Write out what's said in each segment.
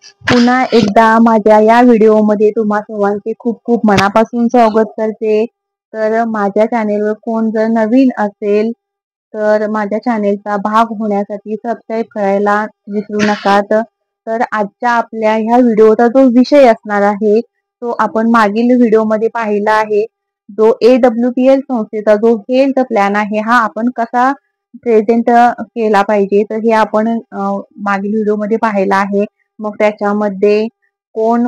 पुन्हा एकदा माझ्या या व्हिडिओमध्ये तुम्हा सर्वांचे खूप खूप मनापासून स्वागत करते. तर माझ्या चॅनेलवर कोण जर नवीन असेल तर माझ्या चॅनेलचा भाग होण्यासाठी सबस्क्राईब करायला विसरू नका. तर आजच्या आपल्या ह्या व्हिडिओचा जो विषय असणार आहे तो आपण मागील व्हिडिओमध्ये पाहिला आहे. जो AWPL संस्थेचा जो हेल्थ प्लॅन आहे हा आपण कसा प्रेझेंट केला पाहिजे तर हे आपण मागील व्हिडिओमध्ये पाहिला आहे. मग त्याच्यामध्ये कोण,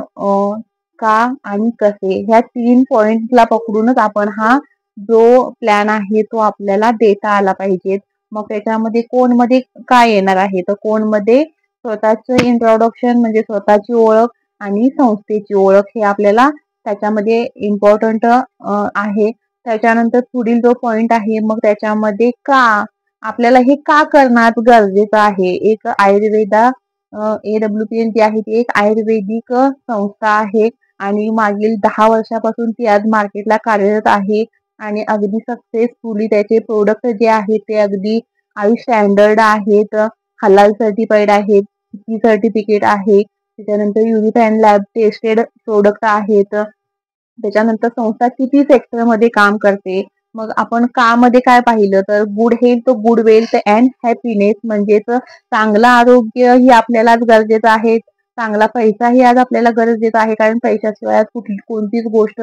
का आणि कसे ह्या 3 पॉइंटला पकडूनच आपण हा जो प्लॅन आहे तो आपल्याला देता आला पाहिजे. मग त्याच्यामध्ये कोण मध्ये काय येणार आहे तर कोण मध्ये स्वतःचं इंट्रोडक्शन म्हणजे स्वतःची ओळख आणि संस्थेची ओळख हे आपल्याला त्याच्यामध्ये इम्पॉर्टंट आहे. त्याच्यानंतर पुढील जो पॉइंट आहे मग त्याच्यामध्ये का आपल्याला हे का करणं गरजेचं आहे. एक आयुर्वेदा AWPL जी आहे ती एक आयुर्वेदिक संस्था आहे आणि मागील 10 वर्षापासून ती आज मार्केटला कार्यरत आहे आणि अगदी सक्सेसफुली त्याचे प्रोडक्ट जे आहेत ते अगदी स्टँडर्ड आहेत, हलाल सर्टिफाईड आहेत, सर्टिफिकेट आहे. त्याच्यानंतर युनिफाईड लॅब टेस्टेड प्रोडक्ट आहेत. त्याच्यानंतर संस्था किती सेक्टरमध्ये काम करते. मग आपण का मध्ये काय पाहिलं तर good health, good wealth and happiness म्हणजेच चांगलं आरोग्य ही आपल्यालाच गरजेचं आहे. चांगला पैसा ही आज आपल्याला गरजेचा आहे कारण पैशाशिवाय आज कोणतीच गोष्ट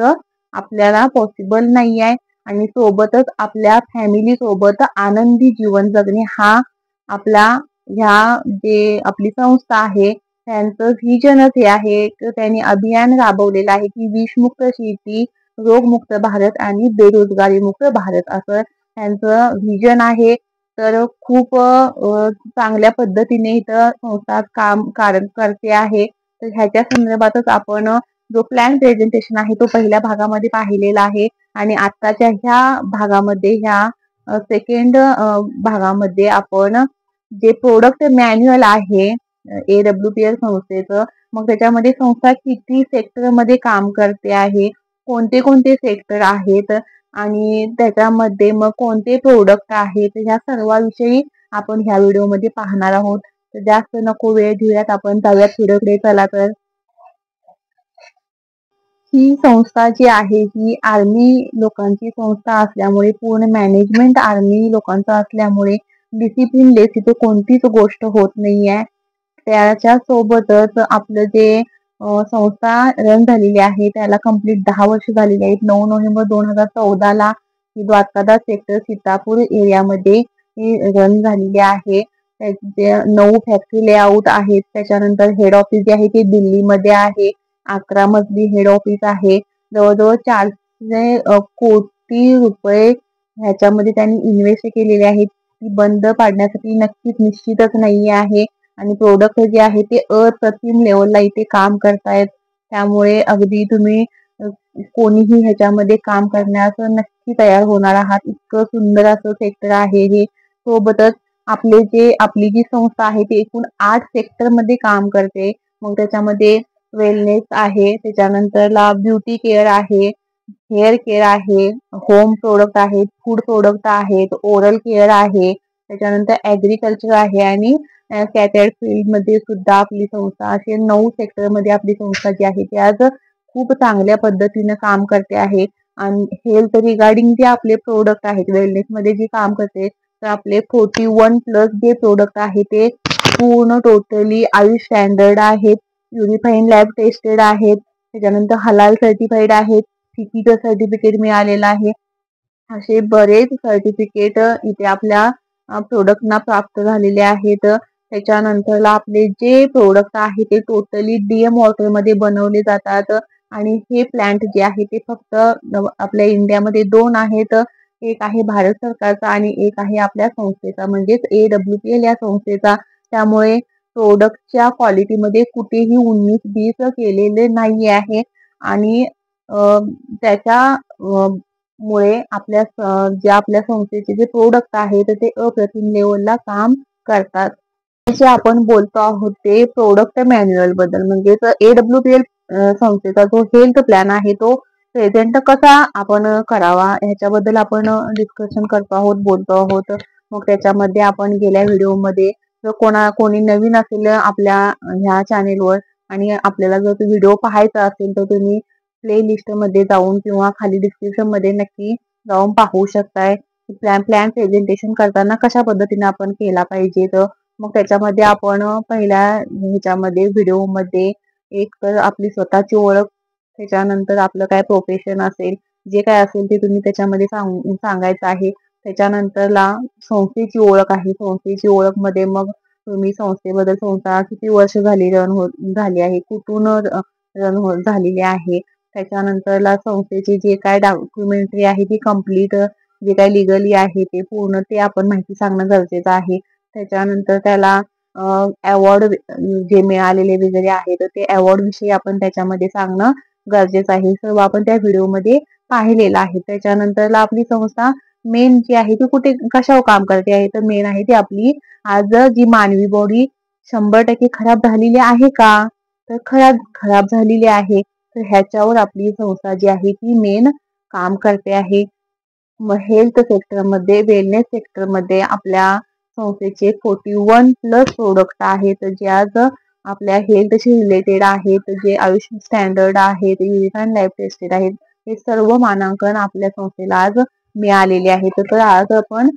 आपल्याला पॉसिबल नाही आहे. आणि सोबतच आपल्या फॅमिली सोबत आनंदी जीवन जगणे हा आपला ह्या जे आपली संस्था आहे त्यांचं व्हिजनच हे आहे. त्यांनी अभियान राबवलेलं आहे की विषमुक्त शेती, रोगमुक्त भारत आणि बेरोजगारी मुक्त भारत असं त्यांचं व्हिजन आहे. तर खूप चांगल्या पद्धतीने इथं संस्था काम करते आहे. तर ह्याच्या संदर्भातच आपण जो प्लॅन प्रेझेंटेशन आहे तो पहिल्या भागामध्ये पाहिलेला आहे आणि आत्ताच्या ह्या भागामध्ये ह्या सेकंड भागामध्ये आपण जे प्रोडक्ट मॅन्युअल आहे AWPL संस्थेचं मग त्याच्यामध्ये संस्था किती सेक्टर मध्ये काम करते आहे, कोणते कोणते सेक्टर आहेत आणि त्याच्यामध्ये मग कोणते प्रोडक्ट आहेत ह्या सर्वांविषयी आपण ह्या व्हिडिओमध्ये पाहणार आहोत. तर जास्त नको वेळ घेऊयात, आपण जाऊयात व्हिडिओकडे. चला तर ही संस्था जी आहे ही आर्मी लोकांची संस्था असल्यामुळे पूर्ण मॅनेजमेंट आर्मी लोकांचा असल्यामुळे डिसिप्लिन लेस इथे कोणतीच गोष्ट होत नाही आहे. त्याच्या सोबतच आपलं जे संस्था रन झालेली आहे त्याला कंप्लीट 10 वर्ष झालेली आहेत. 9 नोव्हेंबर 2014 ही द्वारकादास सेक्टर सीतापूर एरियामध्ये रन झालेली आहे. त्याचे 9 फॅक्टरी लेआउट आहेत. त्याच्यानंतर हेड ऑफिस जे आहे ते दिल्लीमध्ये आहे. 11 मजली हेड ऑफिस आहे. जवळजवळ 400 कोटी रुपये ह्याच्यामध्ये त्यांनी इन्व्हेस्ट केलेले आहेत. ती बंद पाडण्यासाठी नक्कीच निश्चितच नाही आहे आणि प्रोडक्ट जे आहे ते अप्रतिम लेवलला इथे काम करतायत. त्यामुळे अगदी तुम्ही कोणीही ह्याच्यामध्ये काम करण्यास नक्की तयार होणार आहात. इतकं सुंदर असं सेक्टर आहे हे. सोबतच आपली जी संस्था आहे ती एकूण 8 सेक्टर मध्ये काम करते. मग त्याच्यामध्ये वेलनेस आहे, त्याच्यानंतरला ब्युटी केअर आहे, हेअर केअर आहे, होम प्रोडक्ट आहेत, फूड प्रोडक्ट आहेत, ओरल केअर आहे, त्याच्यानंतर ऍग्रिकल्चर आहे आणि कॅटेड फील्ड मध्ये सुद्धा आपली संस्था असे 9 सेक्टर मध्ये आपली संस्था जी आहे ती आज खूप चांगल्या पद्धतीने काम करते आहे. आणि हेल्थ रिगार्डिंग जे आपले प्रोडक्ट आहेत वेलनेस मध्ये जे काम करते तर आपले 41+ जे प्रोडक्ट आहे ते पूर्ण टोटली आयुष स्टँडर्ड आहेत, युनिफाईड लॅब टेस्टेड आहेत, त्याच्यानंतर हलाल सर्टिफाईड आहेत, फिकीचं सर्टिफिकेट मिळालेलं आहे. असे बरेच सर्टिफिकेट इथे आपल्या प्रोडक्टना प्राप्त झालेले आहेत. त्याच्यानंतरला आपले जे प्रोडक्ट आहे ते टोटली DM वॉटर मध्ये बनवले जातात आणि हे प्लांट जे आहे ते फक्त आपल्या इंडियामध्ये 2 आहेत. एक आहे भारत सरकारचा आणि एक आहे आपल्या संस्थेचा म्हणजेच AWPL या संस्थेचा. त्यामुळे प्रोडक्टच्या क्वालिटीमध्ये कुठेही 19-20 केलेले नाही आहे आणि त्याच्या मुळे आपल्या संस्थेचे जे प्रोडक्ट आहेत ते अप्रतिम लेवलला काम करतात. जे आपण बोलतो आहोत ते प्रोडक्ट मॅन्युअल बद्दल म्हणजेच AWPL संस्थेचा जो हेल्थ प्लॅन आहे तो प्रेझेंट कसा आपण करावा ह्याच्याबद्दल आपण डिस्कशन करतो आहोत, बोलतो आहोत. मग त्याच्यामध्ये आपण गेल्या व्हिडिओमध्ये जर कोणी नवीन असेल आपल्या ह्या चॅनेलवर आणि आपल्याला जर तो व्हिडिओ पाहायचा असेल तर तुम्ही प्लेलिस्ट मध्ये जाऊन किंवा खाली डिस्क्रिप्शन मध्ये नक्की जाऊन पाहू शकताय. प्लॅन प्रेझेंटेशन करताना कशा पद्धतीने आपण केला पाहिजे. तर मग त्याच्यामध्ये आपण पहिल्या ह्याच्यामध्ये व्हिडिओमध्ये एक तर आपली स्वतःची ओळख, त्याच्यानंतर आपलं काय प्रोफेशन असेल, जे काय असेल ते तुम्ही त्याच्यामध्ये सांगायचं आहे. त्याच्यानंतरला संस्थेची ओळख आहे. संस्थेची ओळख मध्ये मग तुम्ही संस्थेबद्दल, संस्था किती वर्ष झाली झाली आहे, कुठून झालेली आहे. त्याच्यानंतरला संस्थेची जे काय डॉक्युमेंटरी आहे ती कम्प्लीट, जे काय लिगली आहे ते पूर्ण ते आपण माहिती सांगणं गरजेचं आहे. त्याच्यानंतर त्याला अवॉर्ड जे मिळालेले वगैरे आहे तर ते अवॉर्ड विषयी आपण त्याच्यामध्ये सांगणं गरजेचं आहे. सर्व आपण त्या व्हिडिओमध्ये पाहिलेलं आहे. त्याच्यानंतरला आपली संस्था मेन जी आहे ती कुठे कशावर काम करते आहे, तर मेन आहे ती आपली आज जी मानवी बॉडी 100% खराब झालेली आहे का, तर खराब झालेली आहे. तर ह्याच्यावर आपली संस्था जी आहे ती मेन काम करते आहे. मग हेल्थ सेक्टरमध्ये, वेलनेस सेक्टरमध्ये आपल्या संस्थेचे 41+ प्रोडक्ट आहेत जे आज आपल्या हेल्थशी रिलेटेड आहेत, जे आयुष्य स्टँडर्ड आहेत, युनिफाईड लाईफ टेस्टेड आहेत. हे सर्व मानांकन आपल्या संस्थेला आज मिळालेले आहेत. तर आज आपण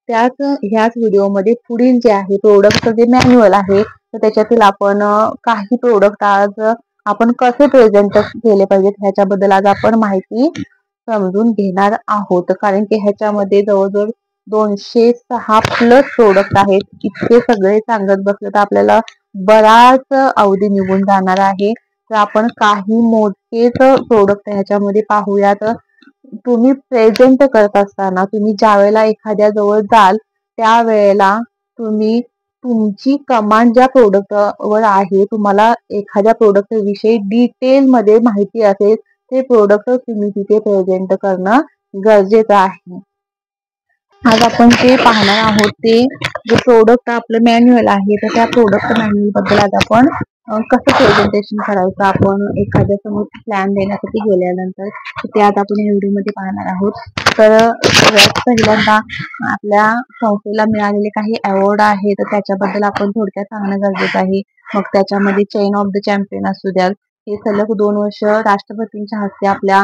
ह्याच व्हिडिओमध्ये पुढील जे आहे प्रोडक्ट जे मॅन्युअल आहे तर त्याच्यातील आपण काही प्रोडक्ट आज आपण कसे प्रेझेंट केले पाहिजेत ह्याच्याबद्दल आज आपण माहिती समजून घेणार आहोत. कारण की ह्याच्यामध्ये जवळजवळ 206+ प्रोडक्ट आहेत. इतके सगळे सांगत बसले तर आपल्याला बराच अवधी निघून जाणार आहे. तर आपण काही मोठेच प्रोडक्ट ह्याच्यामध्ये पाहूयात. तुम्ही प्रेझेंट करत असताना तुम्ही ज्या वेळेला एखाद्या जवळ जाल त्यावेळेला तुम्ही तुमची कमांड ज्या प्रोडक्ट वर आहे, तुम्हाला एखाद्या प्रोडक्ट विषयी डिटेल मध्ये माहिती असेल ते प्रोडक्ट तुम्ही तिथे प्रेझेंट करणं गरजेचं आहे. आज आपण ते पाहणार आहोत. ते जे प्रोडक्ट आपलं मॅन्युअल आहे तर त्या प्रोडक्ट मॅन्युअल बद्दल आज आपण कसं प्रेझेंटेशन करायचं, आपण एखाद्या समोर प्लॅन देण्यासाठी गेल्यानंतर ते आज आपण या व्हिडिओमध्ये पाहणार आहोत. तर सगळ्यात पहिल्यांदा आपल्या संस्थेला मिळालेले काही अवॉर्ड आहेत तर त्याच्याबद्दल आपण थोडक्यात सांगणं गरजेचं आहे. मग त्याच्यामध्ये चेन ऑफ द चॅम्पियन असू द्या, हे सलग 2 वर्ष राष्ट्रपतींच्या हस्ते आपल्या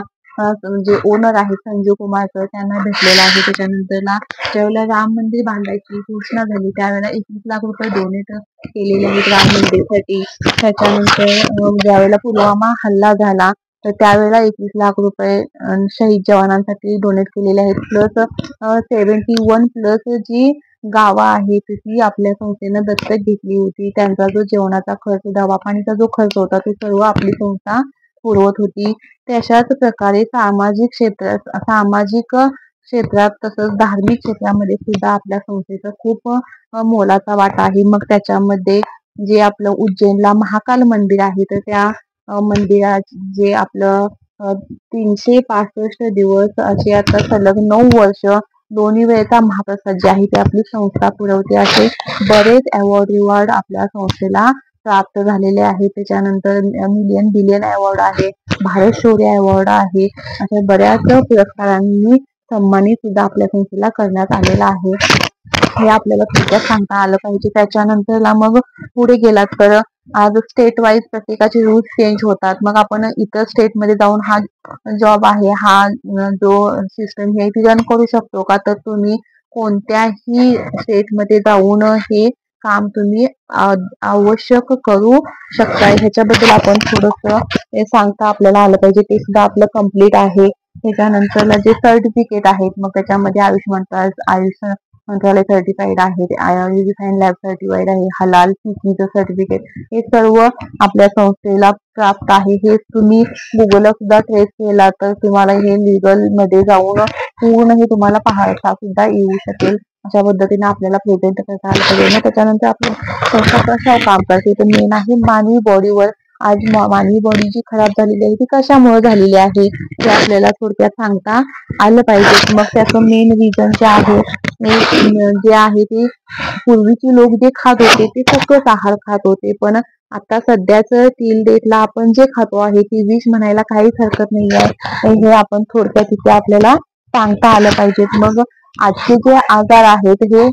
जे ओनर आहेत संजीव कुमार सर त्यांना भेटलेला आहे. त्याच्यानंतरला ज्यावेळेला राम मंदिर बांधायची घोषणा झाली त्यावेळेला 21 लाख रुपये डोनेट केलेले आहेत राम मंदिरसाठी. त्याच्यानंतर ज्यावेळेला पुलवामा हल्ला झाला तर त्यावेळेला 21 लाख रुपये शहीद जवानांसाठी डोनेट केलेले आहेत. प्लस 71+ जी गावं आहेत ती आपल्या संस्थेनं दत्तक घेतली होती. त्यांचा जो जेवणाचा खर्च, दवापाणीचा जो खर्च होता ते सर्व आपली संस्था पुरवत होती. तशाच प्रकारे सामाजिक क्षेत्रात तसंच धार्मिक क्षेत्रामध्ये सुद्धा आपल्या संस्थेचा खूप मोलाचा वाटा आहे. मग त्याच्यामध्ये जे आपलं उज्जैनला महाकाल मंदिर आहे तर त्या मंदिरात जे आपलं 365 दिवस असे आता सलग 9 वर्ष दोन्ही वेळेचा महाप्रसाद जे आहे ते आपली संस्था पुरवते. असे बरेच अवॉर्ड रिवॉर्ड आपल्या संस्थेला प्राप्त झालेले आहे. त्याच्यानंतर मिलियन बिलियन अवॉर्ड आहे, भारत शौर्य अवॉर्ड आहे, अशा बऱ्याच पुरस्कारांनी सन्मानित सुद्धा आपल्या संस्थेला करण्यात आलेला आहे. हे आपल्याला थोडक्यात सांगता आलं पाहिजे. त्याच्यानंतरला मग पुढे गेलात तर आज स्टेट वाईज प्रत्येकाचे रूल्स चेंज होतात. मग आपण इतर स्टेटमध्ये जाऊन हा जॉब आहे, हा जो सिस्टम हे रन करू शकतो का, तर तुम्ही कोणत्याही स्टेटमध्ये जाऊन हे काम तुम्ही आवश्यक करू शकताय. ह्याच्याबद्दल आपण थोडंसं सांगता आपल्याला आलं पाहिजे. ते सुद्धा आपलं कम्प्लीट आहे. त्याच्यानंतर जे सर्टिफिकेट आहेत मग त्याच्यामध्ये आयुष मंत्रालय सर्टिफाईड आहे, युनिफाईड लॅब सर्टिफाईड आहे, हलाल फिकीचं सर्टिफिकेट, हे सर्व आपल्या संस्थेला प्राप्त आहे. हे तुम्ही गुगलला सुद्धा ट्रेस केला तर तुम्हाला हे लिगल मध्ये जाऊन पूर्ण हे तुम्हाला पाहता सुद्धा येऊ शकेल. अशा पद्धतीने आपल्याला प्रेझेंट करता आलं पाहिजे. मग त्याच्यानंतर आपली संस्था कशावर काम करते तर मेन आहे मानवी बॉडीवर. आज मानवी बॉडी जी खराब झालेली आहे ती कशामुळे झालेली आहे ते आपल्याला थोडक्यात सांगता आलं पाहिजे. मग त्याचं मेन रिझन जे आहे ते पूर्वीचे लोक जे खात होते ते सकस आहार खात होते, पण आता सध्याच टिल डेटला आपण जे खातो आहे ती विष म्हणायला काहीच हरकत नाही आहे. हे आपण थोडक्यात इथे आपल्याला सांगता आलं पाहिजे. मग आजचे जे आजार आहेत हे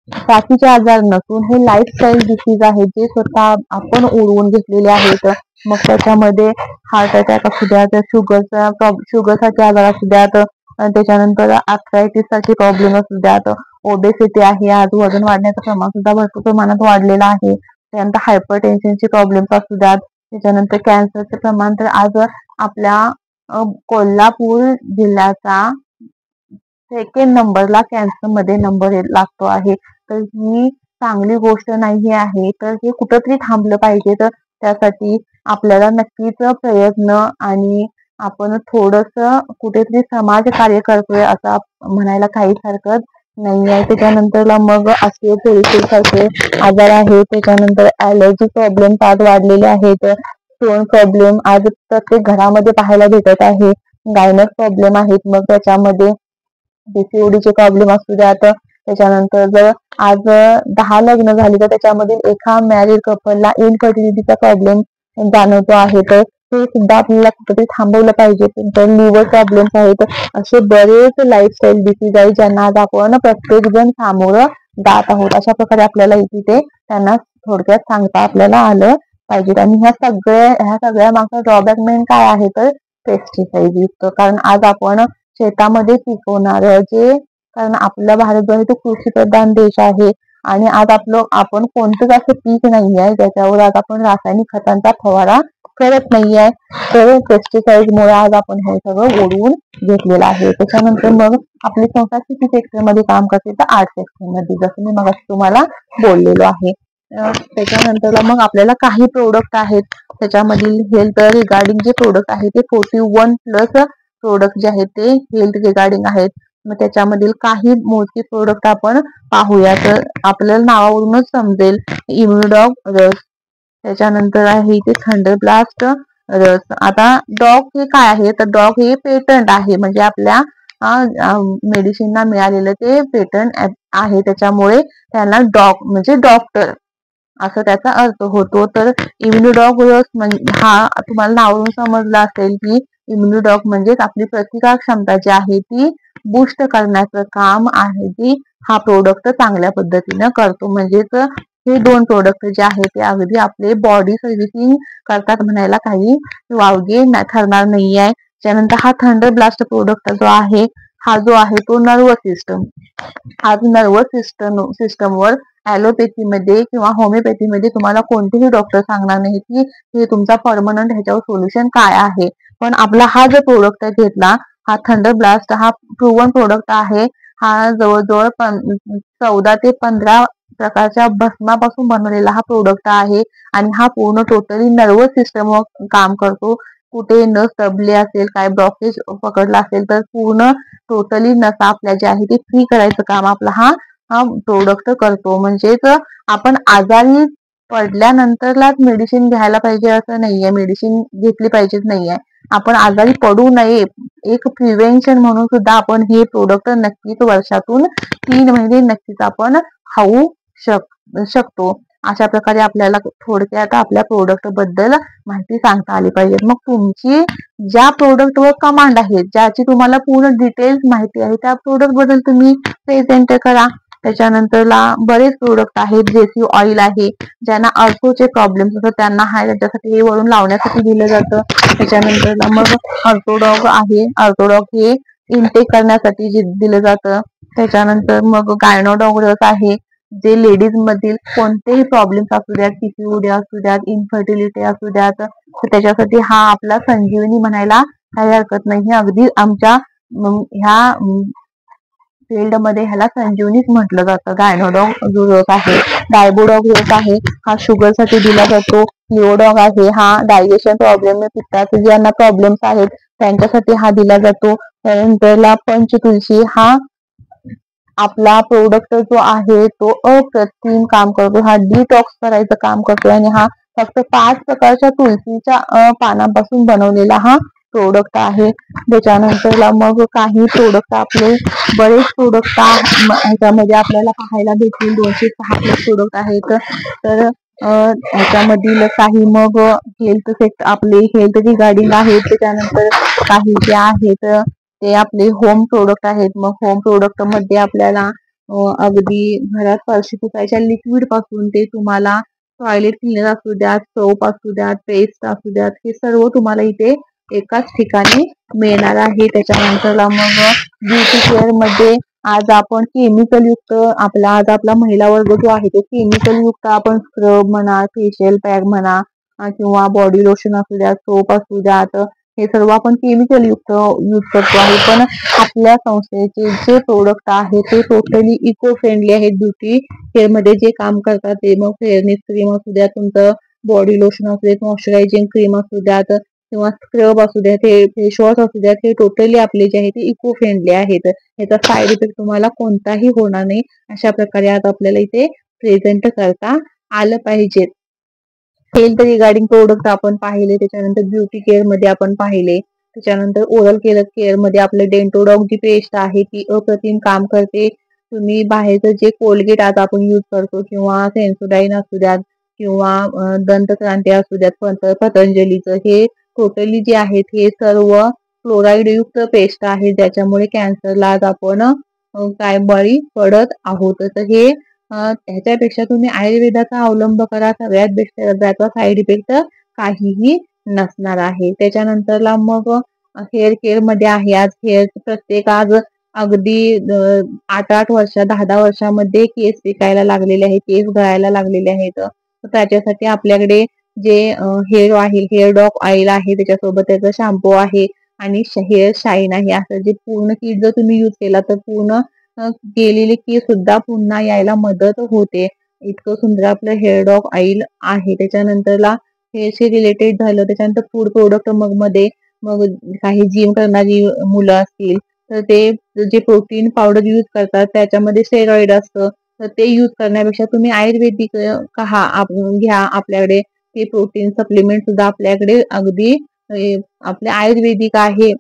साथीचे आजार नसून हे लाईफस्टाईल डिसीज आहेत, जे स्वतः आपण ओढवून घेतलेले आहेत. मग त्याच्यामध्ये हार्ट अटॅक असू द्यात, शुगरसारखे आजार असू द्यात, त्याच्यानंतर आर्थरायटिस सारखे प्रॉब्लेम असू द्यात, ओबेसिटी आहे, आज वजन वाढण्याचं प्रमाण सुद्धा भरपूर प्रमाणात वाढलेलं आहे. त्यानंतर हायपर टेन्शनचे प्रॉब्लेम्स असू द्यात, त्याच्यानंतर कॅन्सरचे प्रमाण तर आज आपल्या कोल्हापूर जिल्ह्याचा सेकंड नंबरला कॅन्सर मध्ये नंबर लागतो आहे. तर ही चांगली गोष्ट नाही आहे. तर हे कुठंतरी थांबलं पाहिजे. तर त्यासाठी आपल्याला नक्कीच प्रयत्न आणि आपण थोडस कुठेतरी समाज कार्य करतोय असं म्हणायला काहीच हरकत नाही आहे. त्याच्यानंतरला मग ऑस्टिओपोरोसिस सारखे आजार आहेत. त्याच्यानंतर ॲलर्जी प्रॉब्लेम आज वाढलेले आहेत. स्टोन प्रॉब्लेम आज प्रत्येक घरामध्ये पाहायला भेटत आहे. गायनस प्रॉब्लेम आहेत. मग त्याच्यामध्ये पीसीओडीचे प्रॉब्लेम असू द्यात. त्याच्यानंतर जर आज 10 लग्न झाली तर त्याच्यामधील एका मॅरिड कपलला इनफर्टिलिटीचा प्रॉब्लेम जाणवतो आहे. तर ते सुद्धा आपल्याला कुठेतरी थांबवलं पाहिजे. तर लिव्हर प्रॉब्लेम्स आहेत. असे बरेच लाईफस्टाईल डिसीज आहेत ज्यांना आज आपण प्रत्येक जण सामोरं जात आहोत. अशा प्रकारे आपल्याला इथे त्यांना थोडक्यात सांगता आपल्याला आलं पाहिजे. आणि ह्या सगळ्या मागचा ड्रॉबॅक मेन काय आहे तर पेस्टिसाइड युक्त. कारण आज आपण शेतामध्ये पिकवणार जे, कारण आपला भारत जो आहे तो कृषी प्रधान देश आहे आणि आज आपण कोणतंच असं पीक नाही आहे ज्याच्यावर आज आपण रासायनिक खतांचा फवारा करत नाही आहे. तर पेस्टिसाइड मुळे आज आपण हे सगळं ओढवून घेतलेलं आहे. त्याच्यानंतर मग आपली संस्था किती सेक्टर मध्ये काम करते तर 8 सेक्टर मध्ये, जसं मी मग तुम्हाला बोललेलो आहे. त्याच्यानंतर मग आपल्याला काही प्रोडक्ट आहेत त्याच्यामधील हेल्थ रिगार्डिंग जे प्रोडक्ट आहे ते 41+ प्रोडक्ट जे आहेत ते हेल्थ रिगार्डिंग आहेत. मग त्याच्यामधील काही मोजके प्रोडक्ट आपण पाहूया. तर आपल्याला नावावरूनच समजेल. इम्युनोडॉग रस, त्याच्यानंतर आहे इथे थंडर ब्लास्ट रस. आता डॉग हे काय आहे तर डॉग हे पेटंट आहे, म्हणजे आपल्या मेडिसिनला मिळालेलं ते पेटंट आहे. त्याच्यामुळे त्यांना डॉग म्हणजे डॉक्टर असं त्याचा अर्थ होतो. तर इम्युनोडॉग रस म्हणजे हा तुम्हाला नावावरून समजला असेल की इम्युनोडॉग म्हणजेच आपली प्रतिकार क्षमता जी आहे ती बूस्ट करण्याचं काम आहे, जी हा प्रोडक्ट चांगल्या पद्धतीनं करतो. म्हणजेच हे 2 प्रोडक्ट जे आहेत ते अगदी आपले बॉडी सर्व्हिसिंग करतात म्हणायला काही वावगे ठरणार नाही आहे. त्यानंतर हा थंडर ब्लास्ट प्रोडक्ट जो आहे हा जो आहे तो नर्वस सिस्टम, आज नर्वस सिस्टमवर ॲलोपॅथीमध्ये किंवा होमिओपॅथीमध्ये तुम्हाला कोणतेही डॉक्टर सांगणार नाही की हे तुमचा परमनंट ह्याच्यावर सोल्युशन काय आहे. पण आपला हा जो प्रोडक्ट घेतला हा थंडर ब्लास्ट हा प्रूव्हन प्रोडक्ट आहे. हा जवळजवळ 14 ते 15 प्रकारच्या भस्मापासून बनवलेला हा प्रोडक्ट आहे आणि हा पूर्ण टोटली नर्वस सिस्टमवर काम करतो. कुठे नस दबले असेल, काय ब्लॉकेज पकडला असेल तर पूर्ण टोटली नसा आपल्या जे आहे ते फ्री करायचं काम आपला हा प्रोडक्ट करतो. म्हणजेच आपण आजारी पडल्यानंतरलाच मेडिसिन घ्यायला पाहिजे असं नाहीये, मेडिसिन घेतली पाहिजेच नाहीये. आपण आजारी पडू नये एक प्रिव्हेन्शन म्हणून सुद्धा आपण हे प्रोडक्ट नक्कीच वर्षातून 3 महिने नक्कीच आपण खाऊ शकतो. अशा प्रकारे आपल्याला थोडक्यात आपल्या प्रोडक्ट बद्दल माहिती सांगता आली पाहिजे. मग तुमची ज्या प्रोडक्टवर कमांड आहे, ज्याची तुम्हाला पूर्ण डिटेल्स माहिती आहे त्या प्रोडक्ट बद्दल तुम्ही प्रेझेंट करा. त्याच्यानंतरला बरेच प्रोडक्ट आहेत. जेसी ऑइल आहे, ज्यांना अर्थोचे प्रॉब्लेम्स असतात त्यांना आहे त्याच्यासाठी हे वरून लावण्यासाठी दिलं जातं. त्याच्यानंतरला मग ऑर्थोडॉग आहे, ऑर्थोडॉग हे इनटेक करण्यासाठी दिलं जातं. त्याच्यानंतर मग गायनोडॉग रस आहे, जे लेडीज मधील कोणतेही प्रॉब्लेम्स असू द्यात, पीसीओडी असू द्यात, इनफर्टिलिटी असू द्यात, तर त्याच्यासाठी हा आपला संजीवनी म्हणायला काही हरकत नाही. अगदी आमच्या ह्या फील्ड मध्ये ह्याला संजीवनीच म्हटलं जातं. गायनोडॉग जो रस आहे, डायबोडॉग रस आहे, हा शुगरसाठी दिला जातो. लिओडॉग आहे, हा डायजेशन प्रॉब्लेम, पित्ताचे ज्यांना प्रॉब्लेम्स आहेत त्यांच्यासाठी हा दिला जातो. त्यानंतरला पंचतुलसी हा आपला प्रोडक्ट जो आहे तो अप्रतिम काम करतो. हा डिटॉक्स करायचं काम करतो आणि हा फक्त 5 प्रकारच्या तुलसीच्या पानांपासून बनवलेला हा प्रोडक्ट आहे. त्याच्यानंतरला मग काही प्रोडक्ट आपले बरेच प्रोडक्ट ह्याच्यामध्ये आपल्याला पाहायला भेटतील. 206+ प्रोडक्ट आहेत. तर ह्याच्यामधील काही मग हेल्थ सेक्टर आपले हेल्थ रिगार्डिंग आहेत. त्याच्यानंतर काही जे आहेत ते आपले होम प्रोडक्ट आहेत. मग होम प्रोडक्ट मध्ये आपल्याला अगदी घरात फरशी पुसायच्या लिक्विड पासून ते तुम्हाला टॉयलेट क्लीनर असू द्यात, सोप असू द्यात, पेस्ट असू द्यात, हे सर्व तुम्हाला इथे एकाच ठिकाणी मिळणार आहे. त्याच्यानंतरला मग ब्युटी केअर मध्ये आज आपण केमिकल युक्त आज आपला महिला वर्ग जो आहे तो केमिकल युक्त आपण स्क्रब म्हणा, फेशियल पॅक म्हणा किंवा बॉडी लोशन असू द्यात, सोप असू द्यात, हे सर्व आपण केमिकल युक्त यूज करतो आहे. पण आपल्या संस्थेचे जे प्रोडक्ट आहे ते टोटली इको फ्रेंडली आहेत. ब्युटी केअर मध्ये जे काम करतात ते मग फेअरनेस क्रीम असू द्या, तुमचं बॉडी लोशन असू द्यात, मॉइश्चरायझिंग क्रीम असू द्यात किंवा स्क्रब असू द्यात, हे फेसवॉश असू द्यात, हे टोटली आपले जे आहे ते इको फ्रेंडली आहेत. याचा साईड इफेक्ट तुम्हाला कोणताही होणार नाही. अशा प्रकारे आज आपल्याला इथे प्रेझेंट करता आलं पाहिजे. हेल्थ रिगार्डिंग प्रोडक्ट आपण पाहिले, त्याच्यानंतर ब्युटी केअर मध्ये आपण पाहिले, त्याच्यानंतर ओरल केअर मध्ये आपलं डेंटोडॉग जी पेस्ट आहे ती अप्रतिम काम करते. तुम्ही बाहेरचं जे कोलगेट आज आपण यूज करतो किंवा सेन्सोडाईन असू द्यात किंवा दंतक्रांती असू द्यात पतंजलीचं, हे टोटली जे आहेत हे सर्व फ्लोराईड युक्त पेस्ट आहे, ज्याच्यामुळे कॅन्सरला आज आपण काय बळी पडत आहोत. तर हे ह्याच्यापेक्षा तुम्ही आयुर्वेदाचा अवलंब करा, सगळ्यात बेस्ट त्याचा साईड इफेक्ट काहीही नसणार आहे. त्याच्यानंतरला मग हेअर केअर मध्ये आहे आज प्रत्येक आज अगदी 8-8 वर्ष 10-10 वर्षामध्ये केस पिकायला लागलेले आहेत, केस गळायला लागलेले आहेत. त्याच्यासाठी आपल्याकडे जे हेअर डॉक ऑइल आहे, त्याच्यासोबत त्याचा शॅम्पू आहे आणि हेअर शाईन आहे. असं जे पूर्ण किट जर तुम्ही युज केला तर पूर्ण गेलेले केस सुद्धा पुन्हा यायला मदत होते. इतकं सुंदर आपलं हेअर डॉक ऑइल आहे. त्याच्यानंतरला हेअरशी रिलेटेड झालं, त्याच्यानंतर फूड प्रोडक्ट मग काही जिम करणारी मुलं असतील तर ते जे प्रोटीन पावडर यूज करतात त्याच्यामध्ये स्टेरॉइड असतं, तर ते यूज करण्यापेक्षा तुम्ही आयुर्वेदिक घ्या. आपल्याकडे ते प्रोटीन सप्लिमेंट सुद्धा आपल्याकडे अगदी आपले आयुर्वेदिक आहे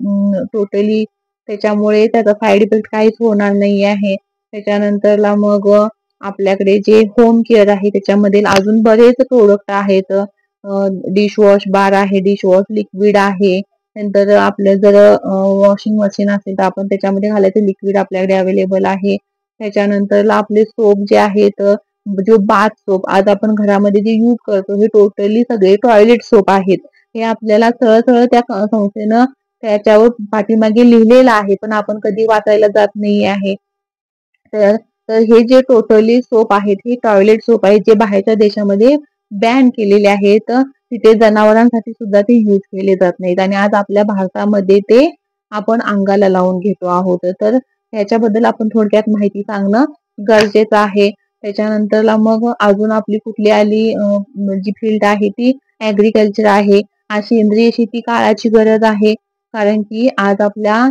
टोटली, त्याच्यामुळे त्याचा साईड इफेक्ट काहीच होणार नाही आहे. त्याच्यानंतरला मग आपल्याकडे जे होम केअर आहे त्याच्यामध्ये अजून बरेच प्रोडक्ट आहेत. डिशवॉश बार आहे, डिशवॉश लिक्विड आहे. नंतर आपलं जर वॉशिंग मशीन असेल तर आपण त्याच्यामध्ये घालायचं लिक्विड आपल्याकडे अवेलेबल आहे. त्याच्यानंतर आपले सोप जे आहेत, जो बाथ सोप आज आपण घरामध्ये जे यूज करतो हे टोटली सगळे टॉयलेट सोप आहेत. हे आपल्याला सरळ त्या संस्थेनं त्याच्यावर पाठीमागे लिहिलेलं आहे, पण आपण कधी वाचायला जात नाही आहे. तर हे जे टोटली सोप आहेत हे टॉयलेट सोप आहेत, जे बाहेरच्या देशामध्ये बॅन केलेले आहेत. तिथे जनावरांसाठी सुद्धा ते यूज केले जात नाहीत आणि आज आपल्या भारतामध्ये ते आपण अंगाला लावून घेतो आहोत. तर ह्याच्याबद्दल आपण थोडक्यात माहिती सांगणं गरजेचं आहे. त्याच्यानंतरला मग अजून आपली कुठली आली जी फील्ड आहे ती ऍग्रिकल्चर आहे. आज सेंद्रिय शेती काळाची गरज आहे, कारण की आज आपल्या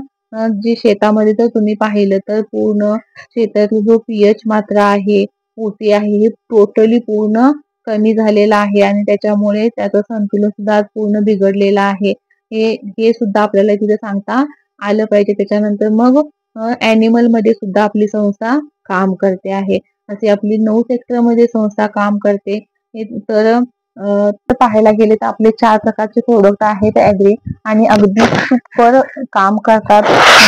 जे शेतामध्ये जर तुम्ही पाहिलं तर पूर्ण शेतातील जो पीएच मात्रा आहे, पोटी आहे, हे टोटली पूर्ण कमी झालेला आहे आणि त्याच्यामुळे त्याचं संतुलन सुद्धा पूर्ण बिघडलेलं आहे. हे सुद्धा आपल्याला तिथे सांगता आलं पाहिजे. त्याच्यानंतर मग ऍनिमल मध्ये सुद्धा आपली संस्था काम करते आहे. असे आपली 9 सेक्टर मध्ये संस्था काम करते. तर पाहायला गेले तर आपले 4 प्रकारचे प्रोडक्ट आहेत ऍग्री आणि अगदी सुपर काम करतात.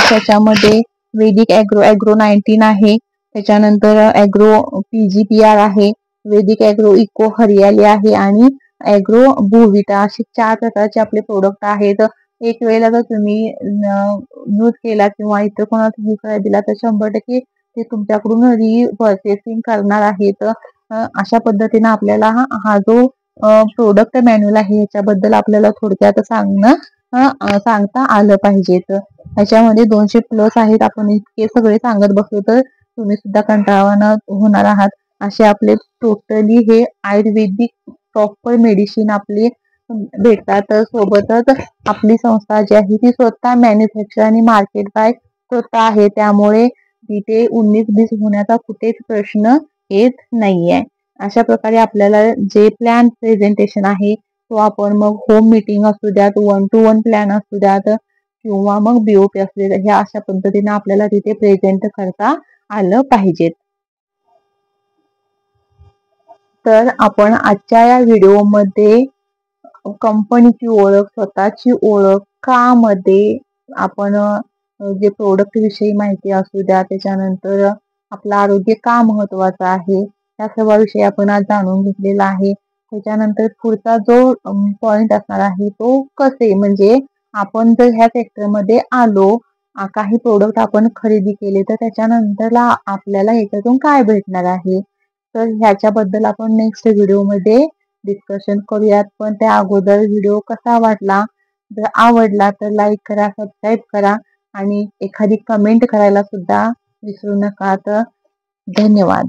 त्याच्यामध्ये वेदिक ऍग्रो 19 आहे, त्याच्यानंतर ऍग्रो PGPR आहे, वेदिक ऍग्रो इको हरियाली आहे आणि ऍग्रो भूविटा, असे 4 प्रकारचे आपले प्रोडक्ट आहेत. एक वेळेला जर तुम्ही यूज केला किंवा इतर कोणाला यूज करायला दिला तर 100% ते तुमच्याकडून रिपर्चेसिंग करणार आहेत. अशा पद्धतीने आपल्याला हा जो प्रोडक्ट मॅन्युअल आहे याच्याबद्दल आपल्याला थोडक्यात सांगता आलं पाहिजे. ह्याच्यामध्ये 200+ आहेत. आपण इतके सगळे सांगत बसलो तर तुम्ही सुद्धा कंटाळवाणं होणार आहात. असे आपले टोटली हे आयुर्वेदिक प्रॉपर मेडिसिन आपले भेटतात. सोबतच आपली संस्था जी आहे ती स्वतः मॅन्युफॅक्चर आणि मार्केट बाय स्वतः आहे, त्यामुळे तिथे 19-20 होण्याचा कुठेच प्रश्न येत नाहीये. अशा प्रकारे आपल्याला जे प्लॅन प्रेझेंटेशन आहे तो आपण मग होम मीटिंग असू द्यात, 1-to-1 प्लॅन असू द्यात किंवा मग BOP असू द्यात, ह्या अशा पद्धतीने आपल्याला तिथे प्रेझेंट करता आलं पाहिजेत. तर आपण आजच्या या व्हिडिओमध्ये कंपनीची ओळख, स्वतःची ओळख, कामध्ये आपण जे प्रोडक्ट विषयी माहिती असू द्या, त्याच्यानंतर आपलं आरोग्य का महत्वाचं आहे, या सर्व विषयी आपण आज जाणून घेतलेला आहे. त्याच्यानंतर पुढचा जो पॉइंट असणार आहे तो कसे म्हणजे आपण जर ह्या सेक्टरमध्ये आलो, काही प्रोडक्ट आपण खरेदी केले तर त्याच्यानंतरला आपल्याला ह्याच्यातून काय भेटणार आहे. तर ह्याच्याबद्दल आपण नेक्स्ट व्हिडिओमध्ये डिस्कशन करूयात. पण त्या अगोदर व्हिडिओ कसा वाटला, जर आवडला तर लाईक करा, सबस्क्राईब करा आणि एखादी कमेंट करायला सुद्धा विसरू नका. तर धन्यवाद.